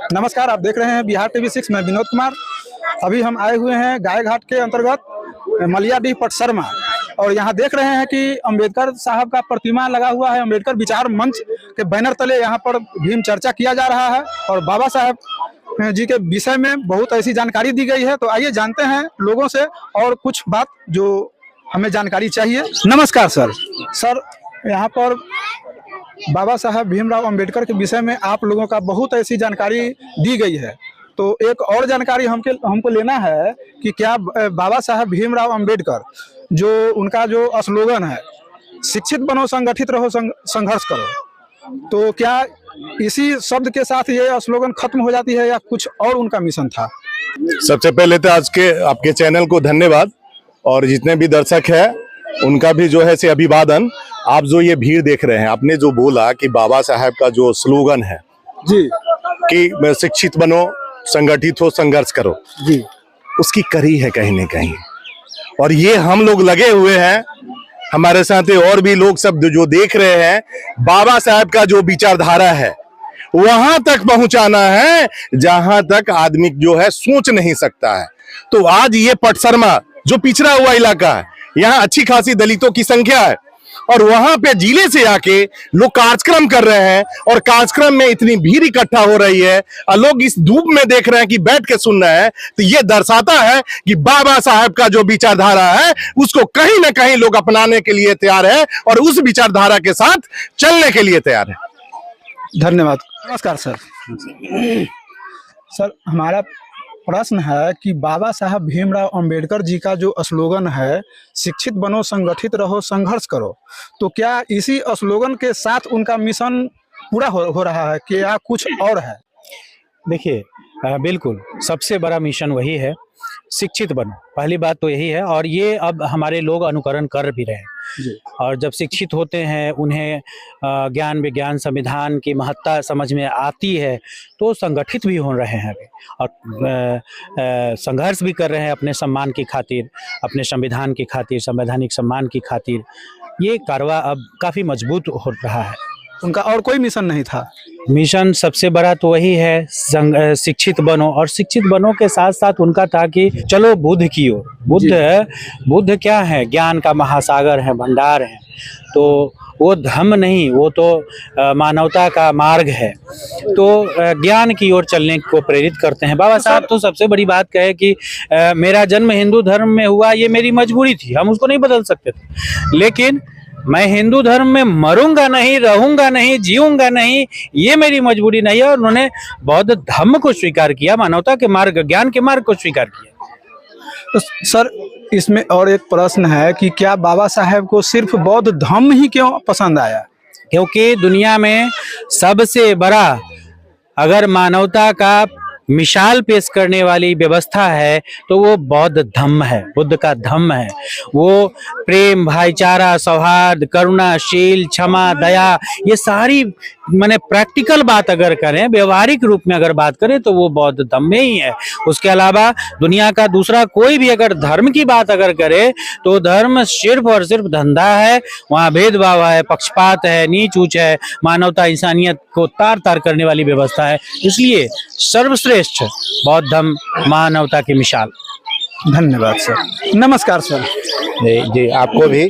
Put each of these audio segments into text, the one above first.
नमस्कार, आप देख रहे हैं बिहार टीवी 6 में विनोद कुमार। अभी हम आए हुए हैं गाय घाट के अंतर्गत मलियाडीह पटसरमा और यहाँ देख रहे हैं कि अंबेडकर साहब का प्रतिमा लगा हुआ है। अंबेडकर विचार मंच के बैनर तले यहाँ पर भीम चर्चा किया जा रहा है और बाबा साहब जी के विषय में बहुत ऐसी जानकारी दी गई है। तो आइए जानते हैं लोगों से और कुछ बात जो हमें जानकारी चाहिए। नमस्कार सर, यहाँ पर बाबा साहब भीमराव अंबेडकर के विषय में आप लोगों का बहुत ऐसी जानकारी दी गई है, तो एक और जानकारी हमको लेना है कि क्या बाबा साहब भीमराव अंबेडकर जो उनका जो स्लोगन है, शिक्षित बनो संगठित रहो संघर्ष करो, तो क्या इसी शब्द के साथ ये स्लोगन खत्म हो जाती है या कुछ और उनका मिशन था? सबसे पहले तो आज के आपके चैनल को धन्यवाद और जितने भी दर्शक हैं उनका भी जो है से अभिवादन। आप जो ये भीड़ देख रहे हैं, आपने जो बोला कि बाबा साहब का जो स्लोगन है जी कि शिक्षित बनो संगठित हो संघर्ष करो जी, उसकी कड़ी है कहीं न कहीं, और ये हम लोग लगे हुए हैं, हमारे साथ और भी लोग सब जो देख रहे हैं। बाबा साहब का जो विचारधारा है वहां तक पहुंचाना है जहां तक आदमी जो है सोच नहीं सकता है। तो आज ये पटसरमा जो पिछड़ा हुआ इलाका है, यहाँ अच्छी खासी दलितों की संख्या है और वहां पे जिले से आके लोग कार्यक्रम कर रहे हैं और कार्यक्रम में इतनी भीड़ इकट्ठा हो रही है और लोग इस धूप में देख रहे हैं कि बैठ के सुन रहे हैं। तो ये दर्शाता है कि बाबा साहब का जो विचारधारा है उसको कहीं ना कहीं लोग अपनाने के लिए तैयार है और उस विचारधारा के साथ चलने के लिए तैयार है। धन्यवाद। नमस्कार सर, हमारा प्रश्न है कि बाबा साहब भीमराव अंबेडकर जी का जो स्लोगन है, शिक्षित बनो संगठित रहो संघर्ष करो, तो क्या इसी स्लोगन के साथ उनका मिशन पूरा हो रहा है कि या कुछ और है? देखिए, बिल्कुल सबसे बड़ा मिशन वही है, शिक्षित बनो। पहली बात तो यही है और ये अब हमारे लोग अनुकरण कर भी रहे हैं जी। और जब शिक्षित होते हैं, उन्हें ज्ञान विज्ञान संविधान की महत्ता समझ में आती है तो संगठित भी हो रहे हैं अभी और संघर्ष भी कर रहे हैं अपने सम्मान की खातिर, अपने संविधान की खातिर, संवैधानिक सम्मान की खातिर। ये कारवा अब काफ़ी मजबूत हो रहा है। उनका और कोई मिशन नहीं था? मिशन सबसे बड़ा तो वही है, शिक्षित बनो, और शिक्षित बनो के साथ साथ उनका था कि चलो बुद्ध की ओर। बुद्ध क्या है? ज्ञान का महासागर है, भंडार है। तो वो धम्म नहीं, वो तो मानवता का मार्ग है। तो ज्ञान की ओर चलने को प्रेरित करते हैं बाबा साहब। तो सबसे बड़ी बात कहे कि मेरा जन्म हिंदू धर्म में हुआ, ये मेरी मजबूरी थी, हम उसको नहीं बदल सकते थे, लेकिन मैं हिंदू धर्म में मरूंगा नहीं, रहूंगा नहीं, जीऊंगा नहीं, ये मेरी मजबूरी नहीं है। और उन्होंने बौद्ध धर्म को स्वीकार किया, मानवता के मार्ग, ज्ञान के मार्ग को स्वीकार किया। तो सर, इसमें और एक प्रश्न है कि क्या बाबा साहेब को सिर्फ बौद्ध धर्म ही क्यों पसंद आया? क्योंकि दुनिया में सबसे बड़ा अगर मानवता का मिसाल पेश करने वाली व्यवस्था है तो वो बौद्ध धम्म है, बुद्ध का धम्म है। वो प्रेम, भाईचारा, सौहार्द, करुणा, शील, क्षमा, दया, ये सारी माने प्रैक्टिकल बात अगर करें, व्यवहारिक रूप में अगर बात करें तो वो बौद्ध धम्म में ही है। उसके अलावा दुनिया का दूसरा कोई भी अगर धर्म की बात अगर करे तो धर्म सिर्फ और सिर्फ धंधा है, वहाँ भेदभाव है, पक्षपात है, नीच ऊंच है, मानवता इंसानियत को तार तार करने वाली व्यवस्था है। इसलिए सर्वश्रेष्ठ बौद्ध धर्म, मानवता की मिसाल। धन्यवाद सर। नमस्कार सर। जी, आपको भी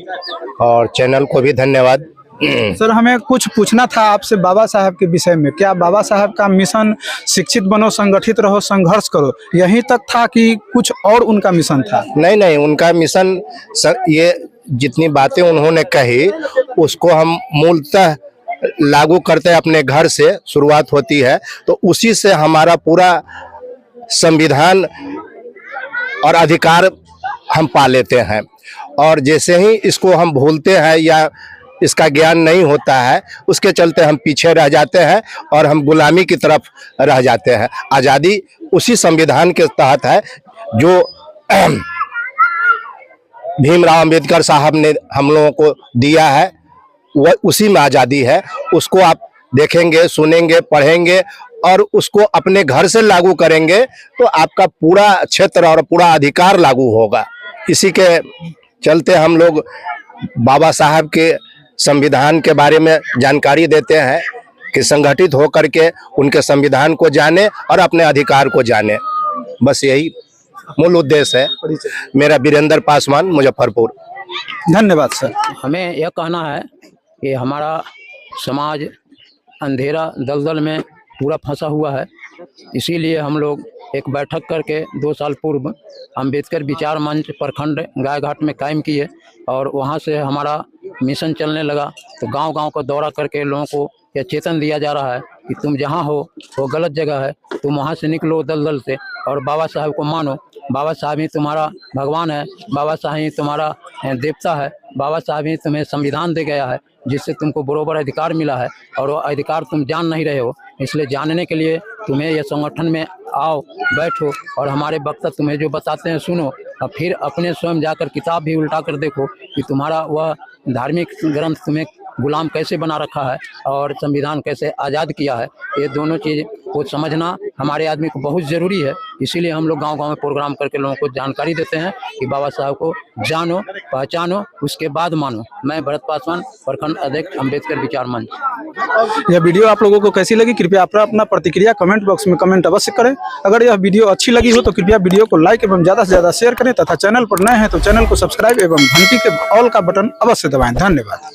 और चैनल को भी धन्यवाद। सर, हमें कुछ पूछना था आपसे बाबा साहब के विषय में। क्या बाबा साहब का मिशन शिक्षित बनो संगठित रहो संघर्ष करो यहीं तक था कि कुछ और उनका मिशन था? नहीं, उनका मिशन ये जितनी बातें उन्होंने कही उसको हम मूलतः लागू करते हैं, अपने घर से शुरुआत होती है, तो उसी से हमारा पूरा संविधान और अधिकार हम पा लेते हैं। और जैसे ही इसको हम भूलते हैं या इसका ज्ञान नहीं होता है, उसके चलते हम पीछे रह जाते हैं और हम गुलामी की तरफ रह जाते हैं। आज़ादी उसी संविधान के तहत है जो भीमराव अंबेडकर साहब ने हम लोगों को दिया है, वह उसी में आज़ादी है। उसको आप देखेंगे, सुनेंगे, पढ़ेंगे और उसको अपने घर से लागू करेंगे तो आपका पूरा क्षेत्र और पूरा अधिकार लागू होगा। इसी के चलते हम लोग बाबा साहब के संविधान के बारे में जानकारी देते हैं कि संगठित होकर के उनके संविधान को जाने और अपने अधिकार को जाने। बस यही मूल उद्देश्य है मेरा। वीरेंद्र पासवान, मुजफ्फरपुर। धन्यवाद सर। हमें यह कहना है कि हमारा समाज अंधेरा दलदल में पूरा फंसा हुआ है, इसीलिए हम लोग एक बैठक करके 2 साल पूर्व अंबेडकर विचार मंच प्रखंड गायघाट में कायम किए और वहां से हमारा मिशन चलने लगा। तो गांव-गांव का दौरा करके लोगों को यह चेतन दिया जा रहा है कि तुम जहां हो वो गलत जगह है, तुम वहां से निकलो दलदल से और बाबा साहब को मानो। बाबा साहब ही तुम्हारा भगवान है, बाबा साहब ही तुम्हारा देवता है, बाबा साहब ही तुम्हें संविधान दे गया है जिससे तुमको बराबर अधिकार मिला है और वो अधिकार तुम जान नहीं रहे हो। इसलिए जानने के लिए तुम्हें यह संगठन में आओ, बैठो और हमारे वक्ता तुम्हें जो बताते हैं सुनो और फिर अपने स्वयं जाकर किताब भी उल्टा कर देखो कि तुम्हारा वह धार्मिक ग्रंथ तुम्हें गुलाम कैसे बना रखा है और संविधान कैसे आज़ाद किया है। ये दोनों चीज़ को समझना हमारे आदमी को बहुत ज़रूरी है। इसीलिए हम लोग गांव-गांव में प्रोग्राम करके लोगों को जानकारी देते हैं कि बाबा साहब को जानो, पहचानो, उसके बाद मानो। मैं भरत पासवान, प्रखंड अध्यक्ष, अंबेडकर विचार मंच। यह वीडियो आप लोगों को कैसी लगी कृपया अपना प्रतिक्रिया कमेंट बॉक्स में कमेंट अवश्य करें। अगर यह वीडियो अच्छी लगी हो तो कृपया वीडियो को लाइक एवं ज़्यादा से ज़्यादा शेयर करें तथा चैनल पर नए हैं तो चैनल को सब्सक्राइब एवं घंटी के ऑल का बटन अवश्य दबाएं। धन्यवाद।